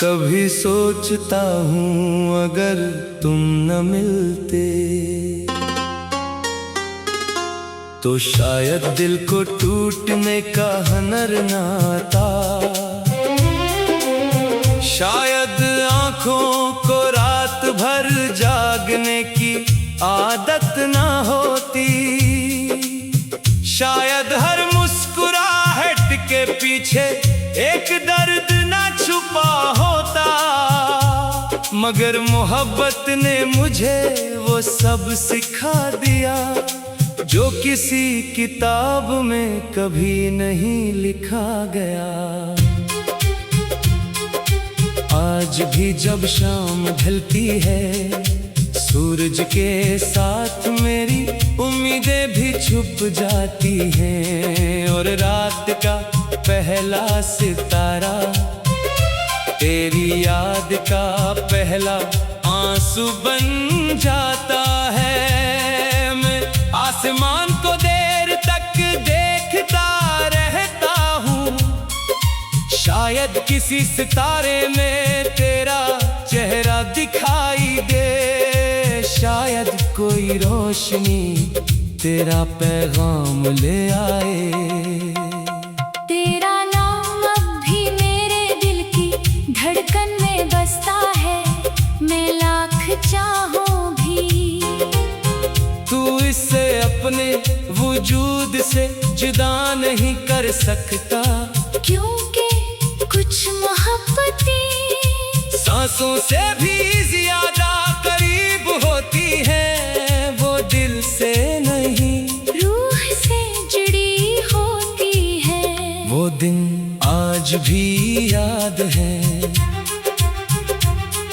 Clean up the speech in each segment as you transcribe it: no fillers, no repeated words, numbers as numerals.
कभी सोचता हूँ अगर तुम न मिलते तो शायद दिल को टूटने का हुनर न आता, शायद आँखों को रात भर जागने की आदत न होती, शायद हर मुस्कुराहट के पीछे एक दर्द न छुपा होता, मगर मोहब्बत ने मुझे वो सब सिखा दिया जो किसी किताब में कभी नहीं लिखा गया। आज भी जब शाम ढलती है सूरज के साथ मेरी उम्मीदें भी छुप जाती हैं, और रात का पहला सितारा तेरी याद का पहला आंसू बन जाता है। मैं आसमान को देर तक देखता रहता हूँ, शायद किसी सितारे में तेरा चेहरा दिखाई दे, शायद कोई रोशनी तेरा पैगाम ले आए। तेरा नाम अब भी मेरे दिल की धड़कन में बसता है, मैं लाख चाहूं भी तू इससे अपने वजूद से जुदा नहीं कर सकता, क्योंकि कुछ मोहब्बतें सांसों से भी ज्यादा करीब होती है, वो दिल से नहीं रूह से जुड़ी होती है। वो दिन आज भी याद है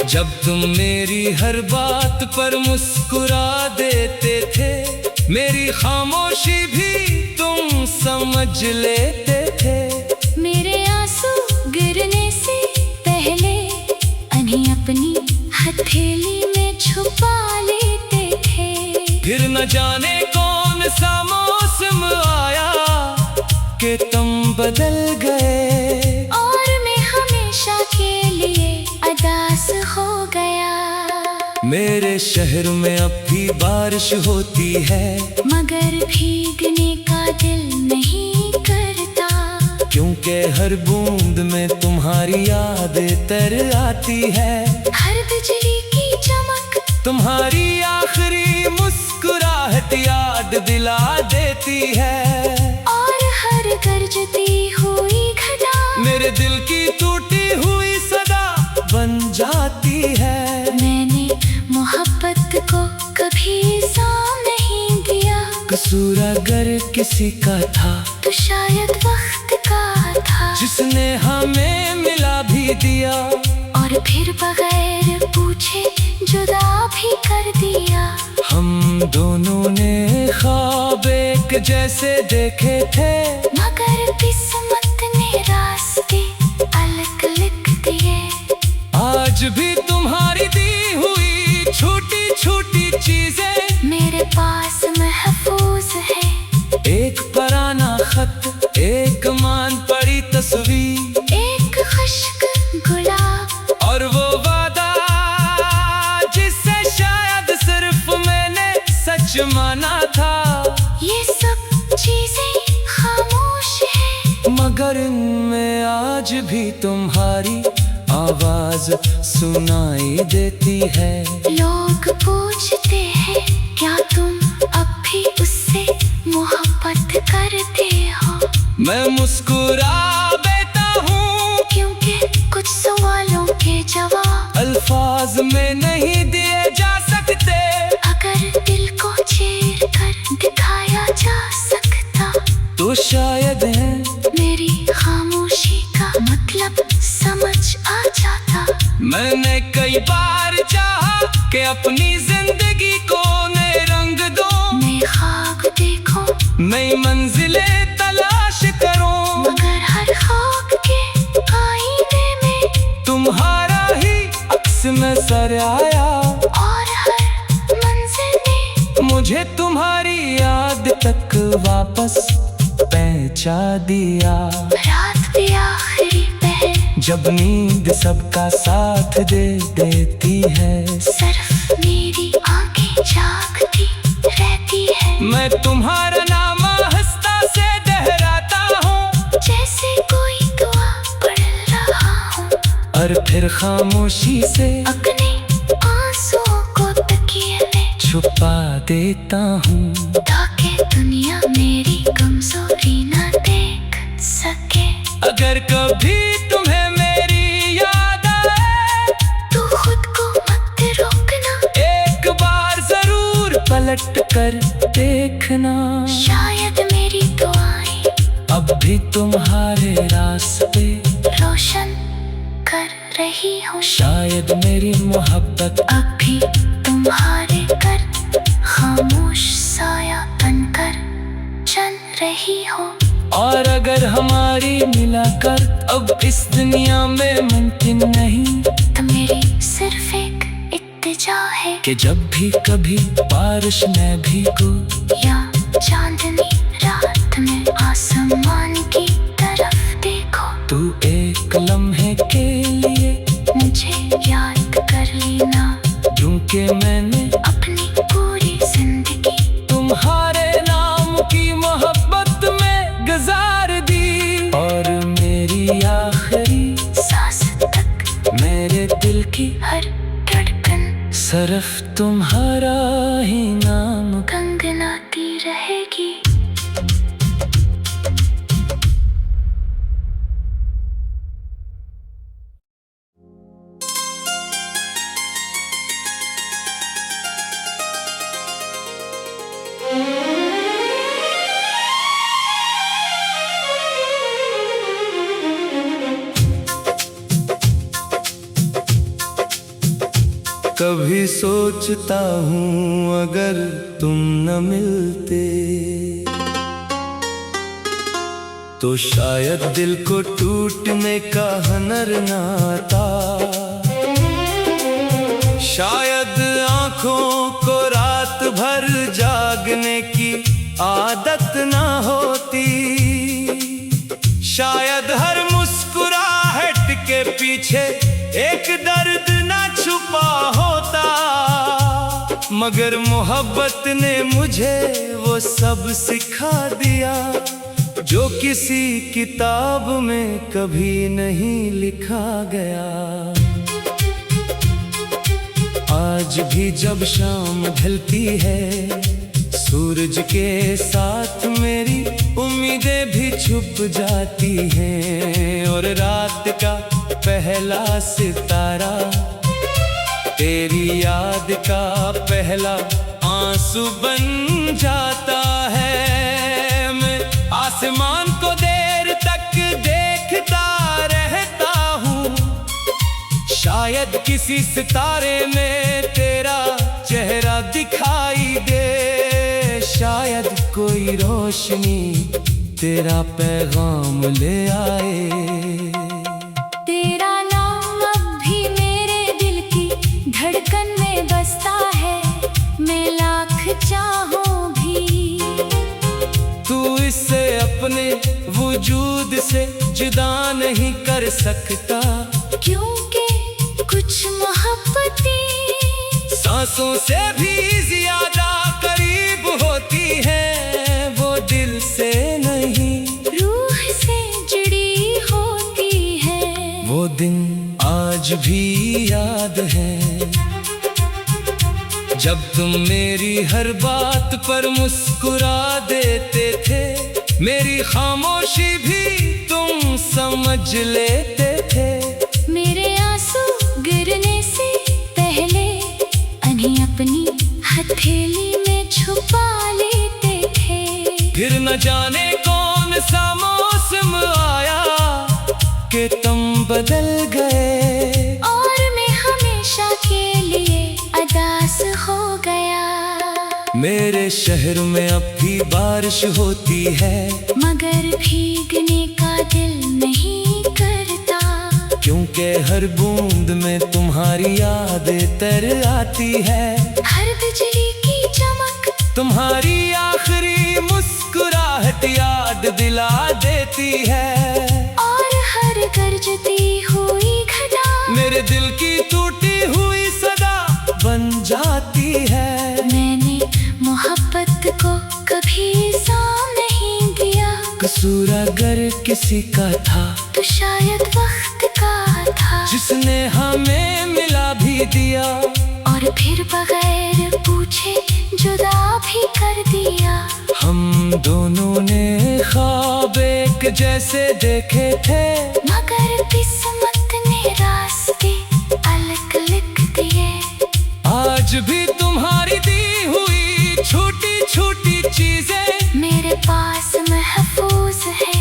जब तुम मेरी हर बात पर मुस्कुरा देते थे, मेरी खामोशी भी तुम समझ लेते थे। मेरे आंसू गिरने से पहले उन्हें अपनी हथेली में छुपा लेते थे। फिर न जाने कौन सा मौसम आया कि तुम बदल गए, और मैं हमेशा के लिए उदास हो गया। मेरे शहर में अब भी बारिश होती है, मगर भीगने का दिल नहीं करता, क्योंकि हर बूंद में तुम्हारी यादें तर आती है। हर बिजली की चमक तुम्हारी आखिरी मुस्कुराहट याद दिला देती है, और हर गरजती हुई घटा मेरे दिल की टूटी हुई सदा बन जाती है। मैंने मोहब्बत को कभी साम नहीं दिया, कसूर अगर किसी का था तो शायद वक्त का था, जिसने हमें मिला भी दिया और फिर बगैर पूछे जुदा भी कर दिया। हम दोनों ने ख्वाब एक जैसे देखे थे, मगर किस्मत ने रास्ते अलग लिख दिए। आज भी तुम्हारी दी हुई छोटी छोटी चीजें मेरे पास महफूज है, एक पुराना खत, एक मान पड़ी तस्वीर, एक खुश्क गुलाब, और वो वादा जिससे शायद सिर्फ मैंने सच माना था। ये सब चीजें खामोश है, मगर इनमें आज भी तुम्हारी आवाज सुनाई देती है। लोग पूछते हैं क्या तुम अब भी उससे मोहब्बत करते हो, मैं मुस्कुरा देता हूँ, क्योंकि कुछ सवालों के जवाब अल्फाज में नहीं दिए जा सकते। अगर दिल को चीर कर दिखाया जा सकता तो शायद है मेरी खामोशी का मतलब समझ आ जाता। मैंने कई बार चाहा कि अपनी जिंदगी को नए रंग दो, मैं ख्वाब देखूं, नई मंजिलें तलाश करूं, मगर हर ख्वाब के आईने में तुम्हारा ही अक्स नजर आया, और हर मंजिल ने मुझे तुम्हारी याद तक वापस पहुंचा दिया। रात भी आखिरी पहर जब नींद सबका साथ दे देती है, सिर्फ मेरी आंखें जागती रहती है। मैं तुम्हारा नाम हंसता से दोहराता हूँ, जैसे कोई दुआ पढ़ रहा हूँ। और फिर खामोशी से अपने आंसुओं को तकिए में छुपा देता हूँ, ताकि दुनिया मेरी कमजोरी ना देख सके। अगर कभी तुम्हें मेरी याद आए तो खुद को मत रोकना, एक बार जरूर पलट कर देखना। शायद मेरी दुआएं अब भी तुम्हारे रास्ते रोशन कर रही हूँ। शायद मेरी मोहब्बत अब भी तुम्हारे कर खामोश साया बनकर चल रही हूँ। और अगर हमारी मिलाकर अब इस दुनिया में मुमकिन नहीं, तो मेरी सिर्फ एक इल्तिजा है कि जब भी कभी बारिश में भीगो या चांदनी रात में आसमान की तरफ देखो, तू एक लम्हे के लिए मुझे याद कर लेना। क्योंकि मैंने अपनी पूरी जिंदगी तुम्हारे नाम की मोहब्बत में गुजार दी, और मेरी आखिरी सांस तक मेरे दिल की हर धड़कन सिर्फ तुम्हारा ही नाम गुनगुनाती रहेगी। कभी सोचता हूँ अगर तुम न मिलते तो शायद दिल को टूटने का हुनर न आता, शायद आँखों को रात भर जागने की आदत न होती, शायद हर मुस्कुराहट के पीछे एक दर्द न छुपा होता, मगर मोहब्बत ने मुझे वो सब सिखा दिया जो किसी किताब में कभी नहीं लिखा गया। आज भी जब शाम ढलती है, सूरज के साथ मेरी उम्मीदें भी छुप जाती हैं, और रात का पहला सितारा तेरी याद का पहला आंसू बन जाता है। मैं आसमान को देर तक देखता रहता हूँ, शायद किसी सितारे में तेरा चेहरा दिखाई दे, शायद कोई रोशनी तेरा पैगाम ले आए। तेरा नाम अब भी मेरे दिल की धड़कन में बसता है, मैं लाख चाहूं भी तू इससे अपने वजूद से जुदा नहीं कर सकता, क्योंकि कुछ मोहब्बतें सांसों से भी ज्यादा करीब होती है, वो दिल से नहीं रूह से जुड़ी होती है। वो दिन आज भी याद है जब तुम मेरी हर बात पर मुस्कुरा देते थे, मेरी खामोशी भी तुम समझ लेते थे, मेरे आंसू गिरने से पहले उन्हें अपनी हथेली में छुपा लेते थे। फिर न जाने कौन सा मौसम आया कि तुम बदल गए, और मैं हमेशा के लिए उदास हो गया। मेरे शहर में अब भी बारिश होती है, मगर भीगने का दिल नहीं करता, क्योंकि हर बूंद में तुम्हारी यादें तर आती है। हर बिजली की चमक तुम्हारी आखिरी मुस्कुराहट याद दिला देती है, और हर गरजती हुई कसूर अगर किसी का था तो शायद वक्त का था, जिसने हमें मिला भी दिया और फिर बगैर पूछे जुदा भी कर दिया। हम दोनों ने ख्वाब एक जैसे देखे थे, मगर किस्मत ने रास्ते अलग लिख दिए। आज भी तुम्हारी दी हुई छोटी छोटी चीजें मेरे पास महफूज है,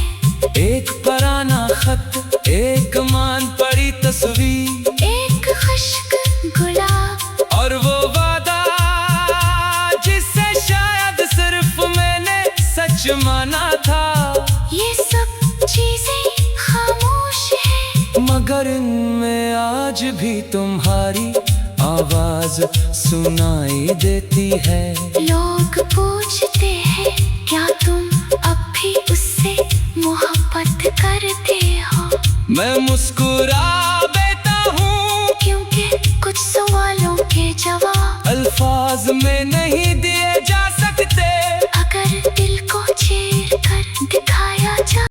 एक पुराना खत, एक मान पड़ी तस्वीर, एक खुश्क गुलाब, और वो वादा जिसे शायद सिर्फ मैंने सच माना था। ये सब चीजें खामोश है, मगर इनमें आज भी तुम्हारी आवाज सुनाई देती है। लोग पूछते हैं क्या तुम अब भी उससे मोहब्बत करते हो? मैं मुस्कुरा